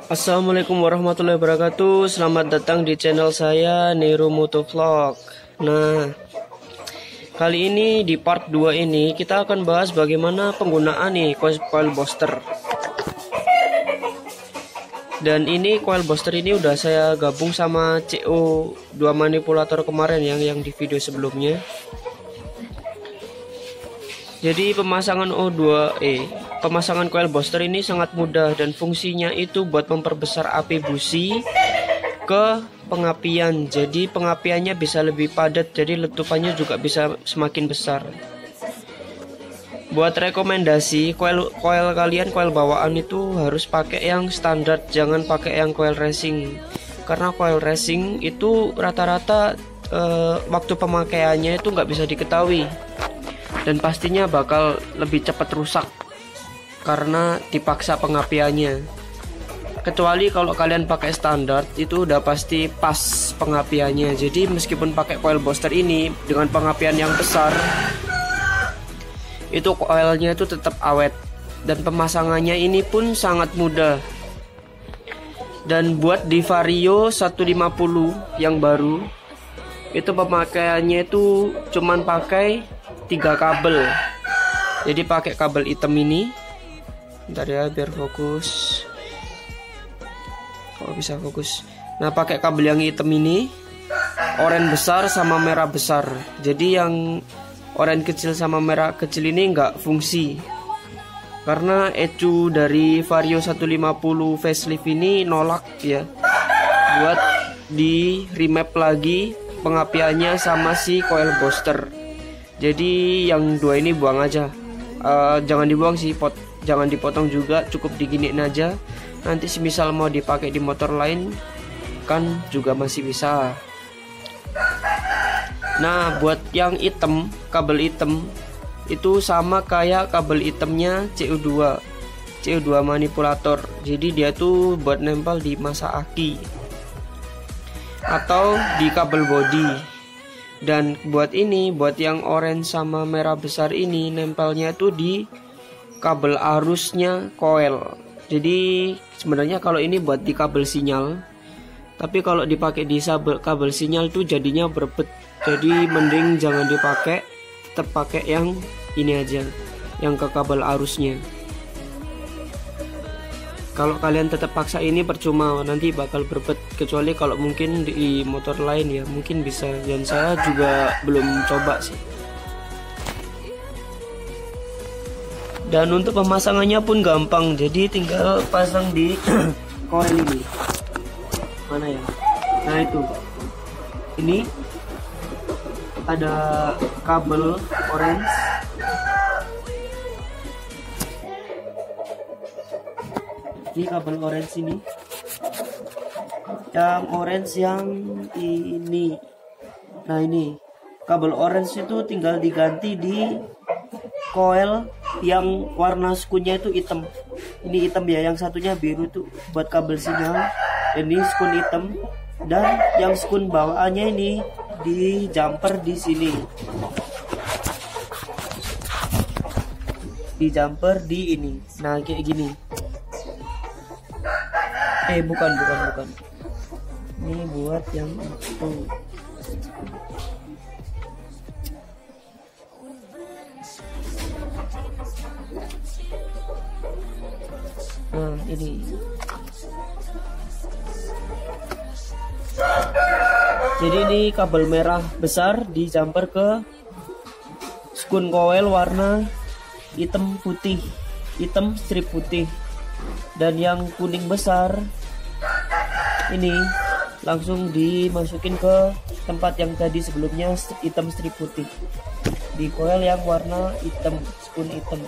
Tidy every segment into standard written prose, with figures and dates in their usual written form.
Assalamualaikum warahmatullahi wabarakatuh. Selamat datang di channel saya Nero Motovlog. Nah, kali ini di part 2 ini kita akan bahas bagaimana penggunaan nih coil booster. Dan ini coil booster ini udah saya gabung sama CO2 manipulator kemarin yang di video sebelumnya. Jadi pemasangan pemasangan coil booster ini sangat mudah dan fungsinya itu buat memperbesar api busi ke pengapian. Jadi pengapiannya bisa lebih padat, jadi letupannya juga bisa semakin besar. Buat rekomendasi coil kalian, coil bawaan itu harus pakai yang standar, jangan pakai yang coil racing. Karena coil racing itu rata-rata waktu pemakaiannya itu nggak bisa diketahui. Dan pastinya bakal lebih cepat rusak karena dipaksa pengapiannya. Kecuali kalau kalian pakai standar, itu udah pasti pas pengapiannya. Jadi meskipun pakai coil booster ini dengan pengapian yang besar, itu coilnya itu tetap awet. Dan pemasangannya ini pun sangat mudah. Dan buat di Vario 150 yang baru, itu pemakaiannya itu cuman pakai 3 kabel. Jadi pakai kabel hitam ini. Bentar ya biar fokus. Kalau bisa fokus. Nah, pakai kabel yang hitam ini, oranye besar sama merah besar. Jadi yang oranye kecil sama merah kecil ini nggak fungsi. Karena ECU dari Vario 150 facelift ini nolak ya. Buat di remap lagi pengapiannya sama si coil booster. Jadi yang dua ini buang aja, jangan dibuang sih, jangan dipotong juga, cukup diginiin aja. Nanti semisal mau dipakai di motor lain kan juga masih bisa. Nah, buat yang hitam, kabel hitam itu sama kayak kabel hitamnya CO2 manipulator. Jadi dia tuh buat nempel di masa aki atau di kabel body. Dan buat yang orange sama merah besar ini nempelnya itu di kabel arusnya coil. Jadi sebenarnya kalau ini buat di kabel sinyal, tapi kalau dipakai di kabel sinyal itu jadinya berbet. Jadi mending jangan dipakai, tetap pakai yang ini aja, yang ke kabel arusnya. Kalau kalian tetap paksa ini percuma, nanti bakal berbet. Kecuali kalau mungkin di motor lain ya mungkin bisa. Dan saya juga belum coba sih. Dan untuk pemasangannya pun gampang. Jadi tinggal pasang di coil ini. Mana ya? Nah itu. Ini ada kabel orange. Ini kabel orange ini, yang orange yang ini. Nah ini kabel orange itu tinggal diganti di coil yang warna skunnya itu hitam. Ini hitam ya, yang satunya biru tuh buat kabel sinyal. Ini skun hitam, dan yang skun bawaannya ini di jumper di sini. Di jumper di ini. Nah kayak gini. Bukan. Ini buat yang itu. Nah, ini. Jadi ini kabel merah besar di jumper ke skun coil warna hitam putih, hitam strip putih. Dan yang kuning besar ini langsung dimasukin ke tempat yang tadi sebelumnya hitam strip putih, di coil yang warna hitam, skun hitam.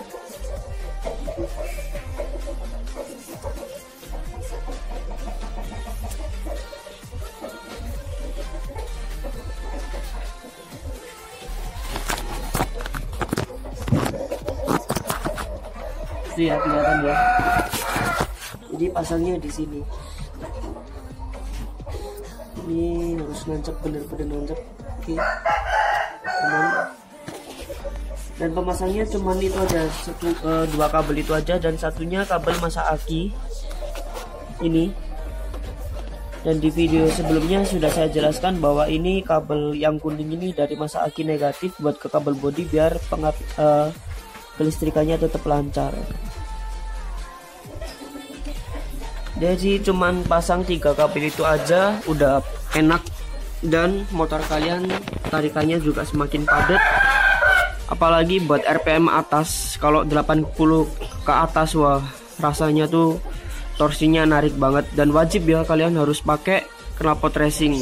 Itu ya, kelihatan ya. Jadi pasangnya di sini. Ini harus nancep, bener-bener nancep. Oke. Dan pemasangnya cuman itu aja, dua kabel itu aja, dan satunya kabel masa aki. ini. Dan di video sebelumnya sudah saya jelaskan bahwa ini kabel yang kuning ini dari masa aki negatif buat ke kabel bodi biar kelistrikannya tetap lancar. Jadi cuman pasang 3 kabel itu aja udah enak, dan motor kalian tarikannya juga semakin padat. Apalagi buat RPM atas, kalau 80 ke atas, wah rasanya tuh torsinya narik banget. Dan wajib ya kalian harus pakai knalpot racing,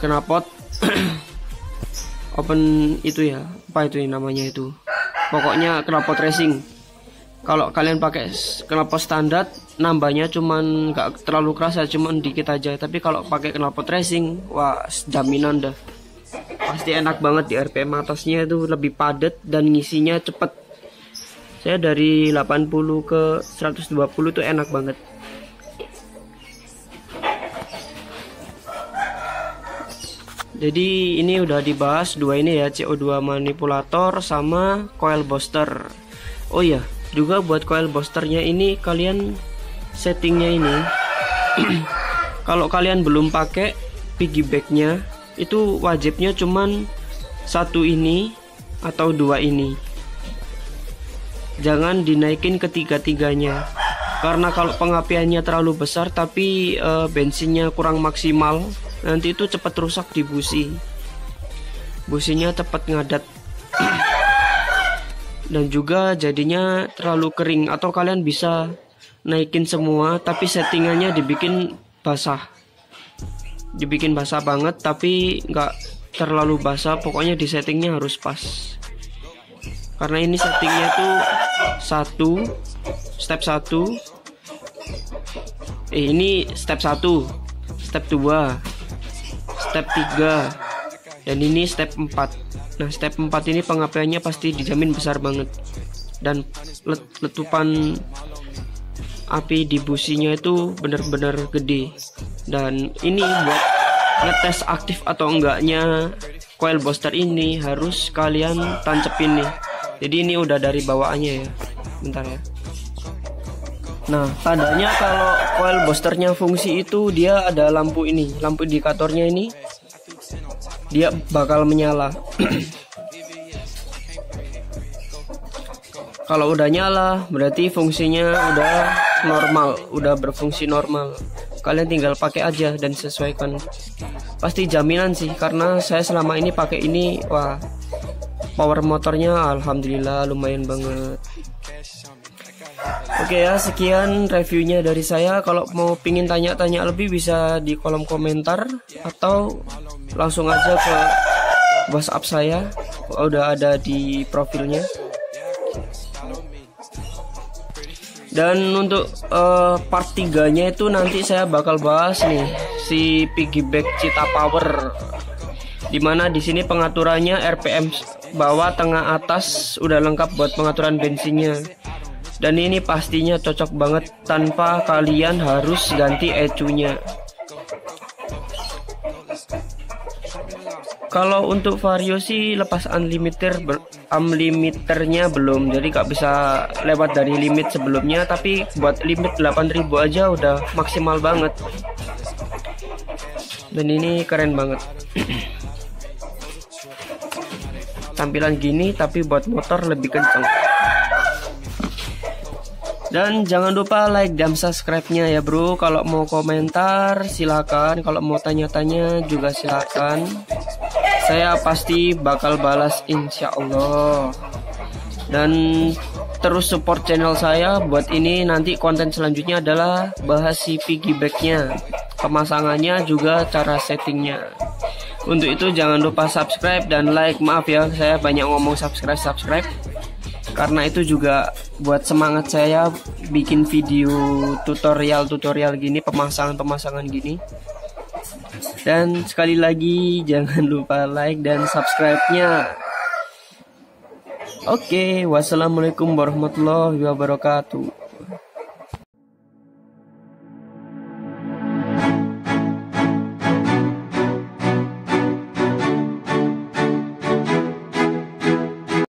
knalpot open itu ya, apa itu namanya itu, pokoknya knalpot racing. Kalau kalian pakai knalpot standar nambahnya cuman nggak terlalu keras ya, cuman dikit aja. Tapi kalau pakai knalpot racing, wah jaminan dah pasti enak banget. Di RPM atasnya itu lebih padat dan ngisinya cepet. Saya dari 80 ke 120 tuh enak banget. Jadi ini udah dibahas dua ini ya, CO2 manipulator sama coil booster. Oh ya, juga buat coil boosternya ini kalian settingnya ini kalau kalian belum pakai piggybacknya itu wajibnya cuman satu ini atau dua ini. Jangan dinaikin ketiga-tiganya, karena kalau pengapiannya terlalu besar tapi bensinnya kurang maksimal, nanti itu cepat rusak di busi. Businya cepat ngadat dan juga jadinya terlalu kering. Atau kalian bisa naikin semua tapi settingannya dibikin basah, banget tapi nggak terlalu basah. Pokoknya di settingnya harus pas, karena ini settingnya tuh step 1, ini step 1, step 2, step 3, dan ini step 4. Nah step 4 ini pengapiannya pasti dijamin besar banget, dan letupan api di businya itu benar-benar gede. Dan ini buat ngetes aktif atau enggaknya coil booster ini harus kalian tancepin nih. Jadi ini udah dari bawaannya ya, bentar ya. Nah tandanya kalau coil boosternya fungsi itu dia ada lampu ini, lampu indikatornya ini dia bakal menyala. Kalau udah nyala berarti fungsinya udah normal, udah berfungsi normal. Kalian tinggal pakai aja dan sesuaikan. Pasti jaminan sih, karena saya selama ini pakai ini, wah power motornya alhamdulillah lumayan banget. Oke ya, sekian reviewnya dari saya. Kalau mau pingin tanya-tanya lebih bisa di kolom komentar atau langsung aja ke WhatsApp saya, udah ada di profilnya. Dan untuk part 3 nya itu nanti saya bakal bahas nih si piggyback Cheetah Power, dimana di sini pengaturannya RPM bawah, tengah, atas udah lengkap buat pengaturan bensinnya. Dan ini pastinya cocok banget tanpa kalian harus ganti ECU-nya. Kalau untuk Vario sih lepas unlimiternya belum, jadi gak bisa lewat dari limit sebelumnya. Tapi buat limit 8000 aja udah maksimal banget. Dan ini keren banget. Tampilan gini tapi buat motor lebih kenceng. Dan jangan lupa like dan subscribe-nya ya bro. Kalau mau komentar silakan, kalau mau tanya-tanya juga silakan. Saya pasti bakal balas insya Allah. Dan terus support channel saya buat ini. Nanti konten selanjutnya adalah bahas si piggyback-nya, pemasangannya juga cara settingnya. Untuk itu jangan lupa subscribe dan like. Maaf ya saya banyak ngomong subscribe, karena itu juga buat semangat saya bikin video tutorial gini, pemasangan gini. Dan sekali lagi jangan lupa like dan subscribe-nya. Oke, wassalamualaikum warahmatullahi wabarakatuh.